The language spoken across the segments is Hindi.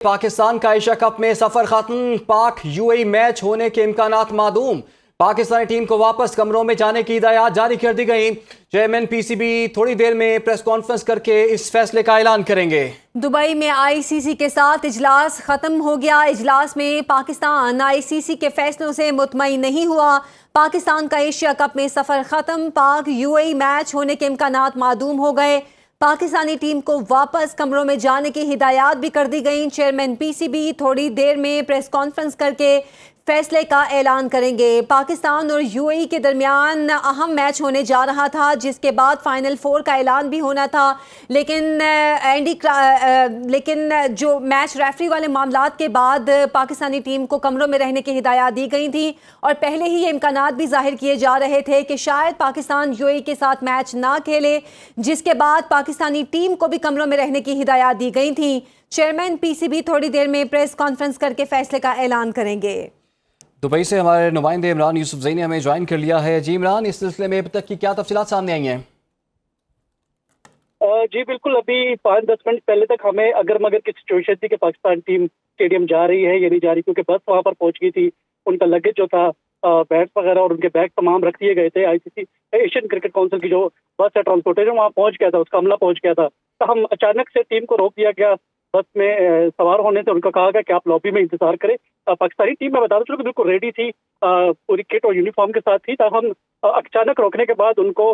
पाकिस्तान का एशिया कप में सफर खत्म। पाक यूएई मैच होने के इम्कानात मादूम। पाकिस्तानी टीम को वापस कमरों में जाने की हिदायत जारी कर दी गई। चेयरमैन पीसीबी थोड़ी देर में प्रेस कॉन्फ्रेंस करके इस फैसले का ऐलान करेंगे। दुबई में आईसीसी के साथ इजलास खत्म हो गया। इजलास में पाकिस्तान आईसीसी के फैसलों से मुतमईन नहीं हुआ। पाकिस्तान का एशिया कप में सफर खत्म। पाक यूएई मैच होने के इम्कानात मादूम हो गए। पाकिस्तानी टीम को वापस कमरों में जाने की हिदायत भी कर दी गई। चेयरमैन पीसीबी थोड़ी देर में प्रेस कॉन्फ्रेंस करके फैसले का ऐलान करेंगे। पाकिस्तान और यूएई के दरमियान अहम मैच होने जा रहा था, जिसके बाद फाइनल 4 का ऐलान भी होना था, लेकिन जो मैच रेफरी वाले मामलात के बाद पाकिस्तानी टीम को कमरों में रहने की हिदायत दी गई थी और पहले ही ये इम्कानात भी जाहिर किए जा रहे थे कि शायद पाकिस्तान यूएई के साथ मैच ना खेले, जिसके बाद पाकिस्तानी टीम को भी कमरों में रहने की हिदायत दी गई थी। चेयरमैन पीसीबी थोड़ी देर में प्रेस कॉन्फ्रेंस करके फैसले का ऐलान करेंगे। दुबई से हमारे नुमाइंदे इमरान यूसुफजई ने हमें ज्वाइन कर लिया है। जी इमरान, इस सिलसिले में अब तक की क्या तफसीलात सामने आई हैं? जी बिल्कुल, अभी 5-10 मिनट पहले तक हमें अगर मगर की सिचुएशन थी कि पाकिस्तान टीम स्टेडियम जा रही है या नहीं जा रही, क्योंकि बस वहां पर पहुंच गई थी। उनका लगेज जो था, बैग्स वगैरह और उनके बैग तमाम रख दिए गए थे। आईसीसी एशियन क्रिकेट काउंसिल की जो बस है, ट्रांसपोर्टेशन, वहां पहुंच गया था, उसका अमला पहुंच गया था। तो हम अचानक से टीम को रोक दिया गया बस में सवार होने से। उनको कहा गया कि आप लॉबी में इंतजार करें। पाकिस्तानी टीम में बता दूं कि बिल्कुल रेडी थी, पूरी किट और यूनिफॉर्म के साथ थी। तो हम अचानक रोकने के बाद उनको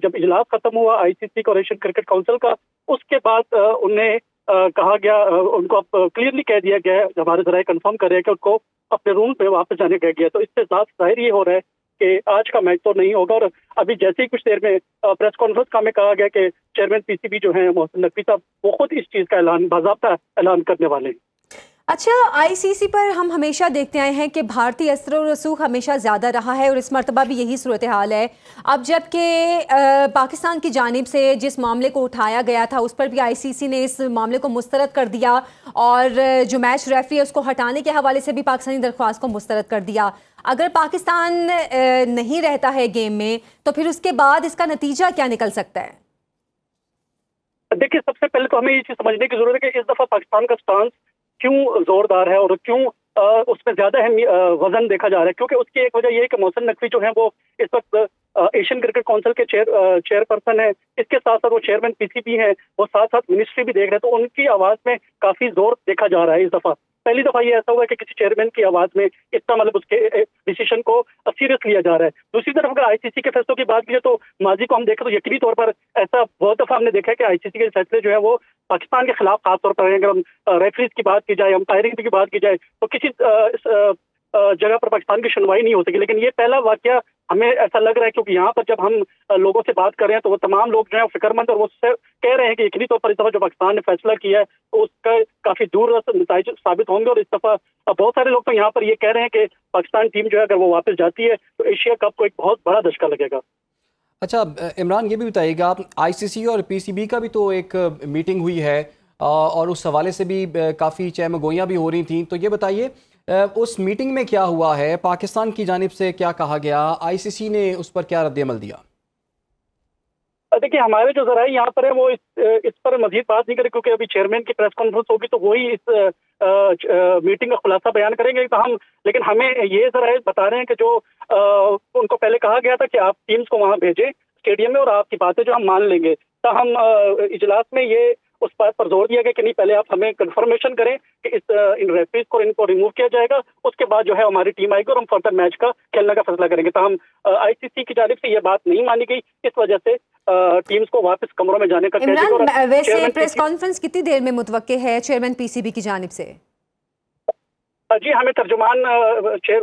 जब इजलास खत्म हुआ आईसीसी और एशियन क्रिकेट काउंसिल का, उसके बाद उन्हें कहा गया, उनको अब क्लियरली कह दिया गया है, हमारे जराये कंफर्म कर रहे हैं कि उनको अपने रूम पे वापस जाने कहा गया। तो इससे साफ जाहिर ये हो रहा है कि आज का मैच तो नहीं होगा। और अभी जैसे ही कुछ देर में प्रेस कॉन्फ्रेंस का हमें कहा गया कि चेयरमैन पीसीबी जो है मोहसिन नकवी साहब, वो खुद इस चीज का ऐलान, बाज़ाब्ता ऐलान करने वाले हैं। अच्छा, आईसीसी पर हम हमेशा देखते आए हैं कि भारतीय असर और रसूख हमेशा ज़्यादा रहा है और इस मरतबा भी यही सूरत हाल है। अब जबकि पाकिस्तान की जानिब से जिस मामले को उठाया गया था, उस पर भी आईसीसी ने इस मामले को मुस्तरद कर दिया और जो मैच रेफरी है उसको हटाने के हवाले से भी पाकिस्तानी दरख्वास्त को मुस्तरद कर दिया। अगर पाकिस्तान नहीं रहता है गेम में, तो फिर उसके बाद इसका नतीजा क्या निकल सकता है? देखिए, सबसे पहले तो हमें ये चीज समझने की जरूरत है कि इस दफा पाकिस्तान का स्टांस क्यों जोरदार है और क्यों उसमें ज्यादा वजन देखा जा रहा है। क्योंकि उसकी एक वजह यह है कि मोहसिन नकवी जो है वो इस वक्त एशियन क्रिकेट काउंसिल के चेयरपर्सन है। इसके साथ साथ वो चेयरमैन पीसीबी है, वो साथ साथ मिनिस्ट्री भी देख रहे हैं। तो उनकी आवाज में काफी जोर देखा जा रहा है इस दफा। पहली दफा ये ऐसा हुआ है कि किसी चेयरमैन की आवाज में इतना, मतलब उसके डिसीजन को सीरियस लिया जा रहा है। दूसरी तरफ अगर आईसीसी के फैसलों की बात की तो माजी को हम देखें तो यकीनी तौर पर ऐसा बहुत दफा हमने देखा है कि आईसीसी के फैसले जो है वो पाकिस्तान के खिलाफ, खासतौर पर अगर हम रेफरीज की बात की जाए, अंपायरिंग की बात की जाए, तो किसी जगह पर पाकिस्तान की सुनवाई नहीं हो सकी। लेकिन ये पहला वाकया हमें ऐसा लग रहा है, क्योंकि यहाँ पर जब हम लोगों से बात कर रहे हैं तो वो तमाम लोग जो है फिक्रमंद, और वो कह रहे हैं कि यकीनी तौर पर इस दफा जो पाकिस्तान ने फैसला किया है तो उसका काफी दूर नतीजे साबित होंगे। और इस दफा बहुत सारे लोग तो यहाँ पर ये कह रहे हैं कि पाकिस्तान टीम जो है अगर वो वापस जाती है तो एशिया कप को एक बहुत बड़ा धक्का लगेगा। अच्छा इमरान, ये भी बताइएगा, आईसीसी और पीसीबी का भी तो एक मीटिंग हुई है और उस हवाले से भी काफ़ी चहमगोइयाँ भी हो रही थी। तो ये बताइए उस मीटिंग में क्या हुआ है, पाकिस्तान की जानिब से क्या कहा गया, आईसीसी ने उस पर क्या रद्द-ए-अमल दिया? देखिए, हमारे जो जराये यहाँ पर है वो इस पर मजीद बात नहीं करें, क्योंकि अभी चेयरमैन की प्रेस कॉन्फ्रेंस होगी तो वही इस मीटिंग का खुलासा बयान करेंगे। तो हम, लेकिन हमें ये जराये बता रहे हैं कि जो उनको पहले कहा गया था कि आप टीम्स को वहां भेजें स्टेडियम में और आपकी बातें जो हम मान लेंगे। तो हम इजलास में ये उस बात पर जोर दिया गया कि नहीं, पहले आप हमें कंफर्मेशन करें कि इन रेफरीज को, इनको रिमूव किया जाएगा, उसके बाद जो है हमारी टीम आएगी और हम फर्दर मैच का खेलने का फैसला करेंगे। तो हम आईसीसी की जानिब से ये बात नहीं मानी गई, इस वजह से टीम्स को वापस कमरों में जाने का। इमरान, वैसे प्रेस कॉन्फ्रेंस कितनी देर में मुतवक्के है चेयरमैन पीसीबी की जानिब से? जी, हमें तर्जुमान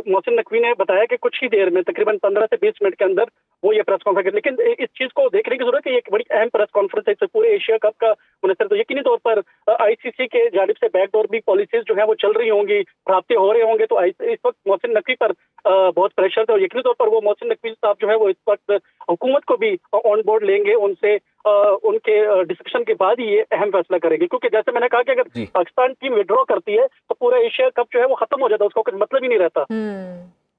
मोहसिन नकवी ने बताया कि कुछ ही देर में, तकरीबन 15 से 20 मिनट के अंदर वो ये प्रेस कॉन्फ्रेंस। लेकिन इस चीज को देखने की जरूरत है, ये एक बड़ी अहम प्रेस कॉन्फ्रेंस है, इससे पूरे एशिया कप का मुनसर। तो यकीनी तौर पर आईसीसी के जानिब से बैकडोर भी पॉलिसीज जो है वो चल रही होंगी, राब्ते हो रहे होंगे। तो इस वक्त मोहसिन नकवी पर बहुत प्रेशर था और यकीनी तौर पर वो मोहसिन नकवी साहब जो है वो इस वक्त हुकूमत को भी ऑन बोर्ड लेंगे, उनसे उनके डिस्कशन के बाद ही ये अहम फैसला करेंगे। क्योंकि जैसे मैंने कहा कि अगर पाकिस्तान टीम विड्रॉ करती है तो पूरा एशिया कप जो है वो खत्म हो जाता है, उसका कुछ मतलब ही नहीं रहता।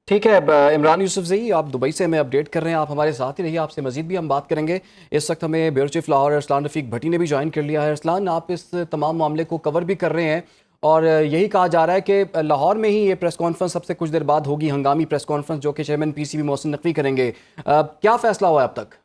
ठीक है इमरान यूसुफजई, आप दुबई से हमें अपडेट कर रहे हैं, आप हमारे साथ ही रहिए, आपसे मजीद भी हम बात करेंगे। इस वक्त हमें ब्यूरो चीफ लाहौर अरसलान रफीक भट्टी ने भी ज्वाइन कर लिया है। अरसलान, आप इस तमाम मामले को कवर भी कर रहे हैं और यही कहा जा रहा है कि लाहौर में ही ये प्रेस कॉन्फ्रेंस सबसे कुछ देर बाद होगी, हंगामी प्रेस कॉन्फ्रेंस जो कि चेयरमैन पीसीबी मोहसिन नकवी करेंगे। क्या फैसला हुआ है अब तक?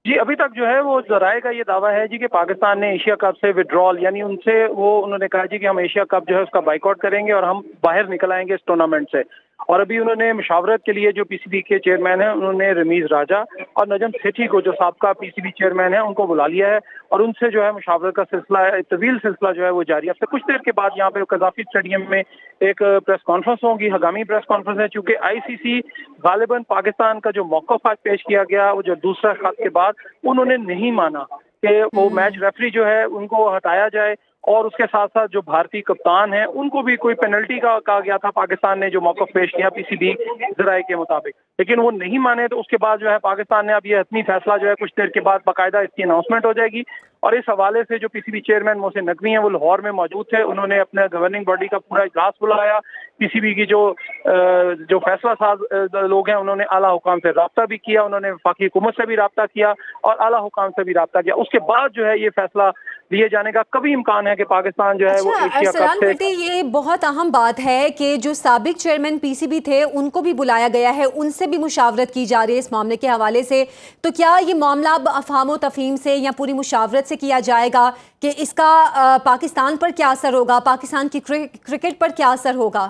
जी, अभी तक जो है वो जराये का ये दावा है जी कि पाकिस्तान ने एशिया कप से विड्रॉल, यानी उनसे वो उन्होंने कहा जी कि हम एशिया कप जो है उसका बाइकआउट करेंगे और हम बाहर निकल आएंगे इस टूर्नामेंट से। और अभी उन्होंने मुशावरत के लिए जो पीसीबी के चेयरमैन हैं उन्होंने रमीज राजा और नजम सेठी को, जो साबका पीसीबी चेयरमैन है, उनको बुला लिया है और उनसे जो है मुशावरत का सिलसिला, तवील सिलसिला जो है वो जारी है। अब से कुछ देर के बाद यहाँ पे कजाफी स्टेडियम में एक प्रेस कॉन्फ्रेंस होगी, हंगामी प्रेस कॉन्फ्रेंस है, चूंकि आईसीसी गालिबन पाकिस्तान का जो मौक़िफ़ आज पेश किया गया वो जो दूसरा खत के बाद उन्होंने नहीं माना कि वो मैच रेफरी जो है उनको हटाया जाए, और उसके साथ साथ जो भारतीय कप्तान हैं उनको भी कोई पेनल्टी का कहा गया था, पाकिस्तान ने जो मौक़िफ़ पेश किया पीसीबी ज़राए के मुताबिक, लेकिन वो नहीं माने। तो उसके बाद जो है पाकिस्तान ने अब ये हतमी फैसला जो है कुछ देर के बाद बाकायदा इसकी अनाउंसमेंट हो जाएगी। और इस हवाले से जो पीसीबी चेयरमैन मोहसिन नकवी हैं वो लाहौर में मौजूद थे, उन्होंने अपने गवर्निंग बॉडी का पूरा इजलास बुलाया। पीसीबी की जो फैसला साज लोग हैं उन्होंने आला हुकाम से रब्ता भी किया, उन्होंने वफाकी हुकूमत से भी रब्ता किया और आला हुकाम से भी रब्ता किया। उसके बाद जो है ये फैसला लिए जाने का कभी इम्कान है कि पाकिस्तान जो है वो एशिया कप से। ये बहुत अहम बात है कि जो साबिक चेयरमैन पीसीबी थे उनको भी बुलाया गया है, उनसे भी मुशावरत की जा रही है इस मामले के हवाले से। तो क्या ये मामला अब अफहाम तफहीम से या पूरी मुशावरत से किया जाएगा कि इसका पाकिस्तान पर क्या असर होगा, पाकिस्तान की क्रिकेट पर क्या असर होगा?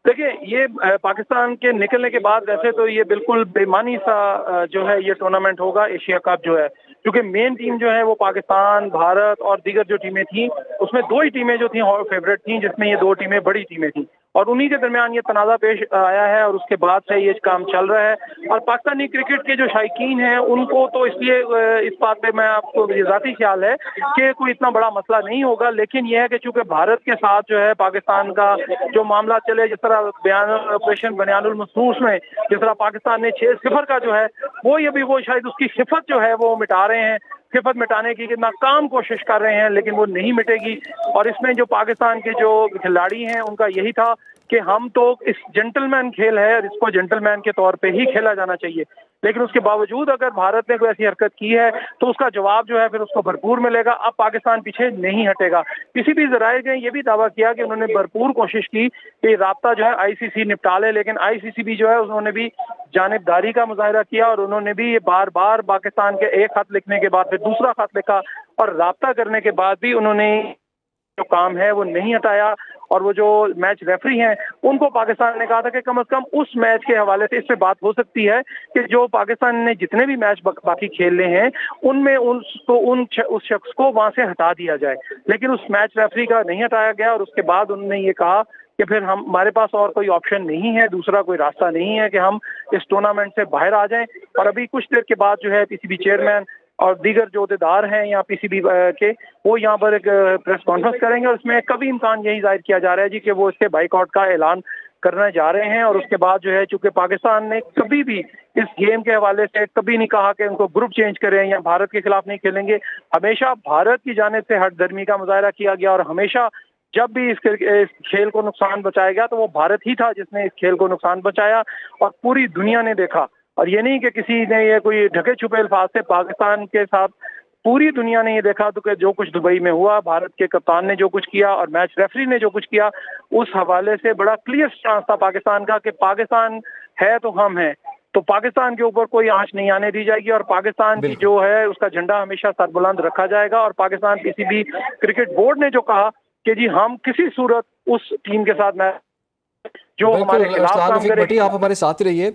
देखिए, ये पाकिस्तान के निकलने के बाद वैसे तो ये बिल्कुल बेमानी सा जो है ये टूर्नामेंट होगा एशिया कप जो है, क्योंकि मेन टीम जो है वो पाकिस्तान, भारत और दीगर जो टीमें थी उसमें दो ही टीमें जो थी फेवरेट थी, जिसमें ये दो टीमें बड़ी टीमें थी और उन्हीं के दरमियान ये तनाज़ा पेश आया है और उसके बाद से ये काम चल रहा है। और पाकिस्तानी क्रिकेट के जो शायकीन हैं उनको तो इसलिए इस बात पे मैं आपको ये ज़ाती ख्याल है कि कोई इतना बड़ा मसला नहीं होगा, लेकिन यह है कि चूंकि भारत के साथ जो है पाकिस्तान का जो मामला चले, जिस तरह ऑपरेशन बनियानुल मसरूस में जिस तरह पाकिस्तान ने 6-0 का जो है वो ये भी वो शायद उसकी सिफत जो है वो मिटा रहे हैं, सिफत मिटाने की नाकाम कोशिश कर रहे हैं, लेकिन वो नहीं मिटेगी। और इसमें जो पाकिस्तान के जो खिलाड़ी हैं उनका यही था कि हम तो इस जेंटलमैन खेल है और इसको जेंटलमैन के तौर पे ही खेला जाना चाहिए, लेकिन उसके बावजूद अगर भारत ने कोई ऐसी हरकत की है तो उसका जवाब जो है फिर उसको भरपूर मिलेगा। अब पाकिस्तान पीछे नहीं हटेगा। किसी भी ज़राए ने ये भी दावा किया कि उन्होंने भरपूर कोशिश की कि राब्ता जो है आईसीसी निपटा ले, लेकिन आईसीसी भी जो है उन्होंने भी जानिबदारी का मुजाहिरा किया और उन्होंने भी ये बार बार पाकिस्तान के एक खत लिखने के बाद फिर दूसरा खत लिखा और राब्ता करने के बाद भी उन्होंने जो काम है वो नहीं हटाया। और वो जो मैच रेफरी हैं उनको पाकिस्तान ने कहा था कि कम से कम उस मैच के हवाले से इस पे बात हो सकती है कि जो पाकिस्तान ने जितने भी मैच बाकी खेले हैं उनमें उस शख्स को वहां से हटा दिया जाए, लेकिन उस मैच रेफरी का नहीं हटाया गया। और उसके बाद उन्होंने ये कहा कि फिर हमारे पास और कोई ऑप्शन नहीं है, दूसरा कोई रास्ता नहीं है कि हम इस टूर्नामेंट से बाहर आ जाएं। और अभी कुछ देर के बाद जो है पीसीबी चेयरमैन और दीगर जो अहदेदार हैं या पीसीबी के वो यहाँ पर एक प्रेस कॉन्फ्रेंस करेंगे और उसमें कभी इम्कान यही जाहिर किया जा रहा है जी कि वो इसके बाइकआउट का ऐलान करने जा रहे हैं। और उसके बाद जो है चूंकि पाकिस्तान ने कभी भी इस गेम के हवाले से कभी नहीं कहा कि उनको ग्रुप चेंज करें या भारत के खिलाफ नहीं खेलेंगे, हमेशा भारत की जानिब से हटदर्मी का मुजाहिरा किया गया और हमेशा जब भी इस खेल को नुकसान बचाया गया तो वो भारत ही था जिसने इस खेल को नुकसान बचाया और पूरी दुनिया ने देखा। और ये नहीं कि किसी ने ये कोई ढके छुपे अल्फाज से पाकिस्तान के साथ, पूरी दुनिया ने ये देखा तो कि जो कुछ दुबई में हुआ, भारत के कप्तान ने जो कुछ किया और मैच रेफरी ने जो कुछ किया, उस हवाले से बड़ा क्लियर चांस था पाकिस्तान का कि पाकिस्तान है तो हम हैं, तो पाकिस्तान के ऊपर कोई आंच नहीं आने दी जाएगी और पाकिस्तान की जो है उसका झंडा हमेशा सरबुलंद रखा जाएगा। और पाकिस्तान पीसीबी क्रिकेट बोर्ड ने जो कहा कि जी हम किसी सूरत उस टीम के साथ जो हमारे खिलाफ काम करेगी। आप हमारे साथ रहिए।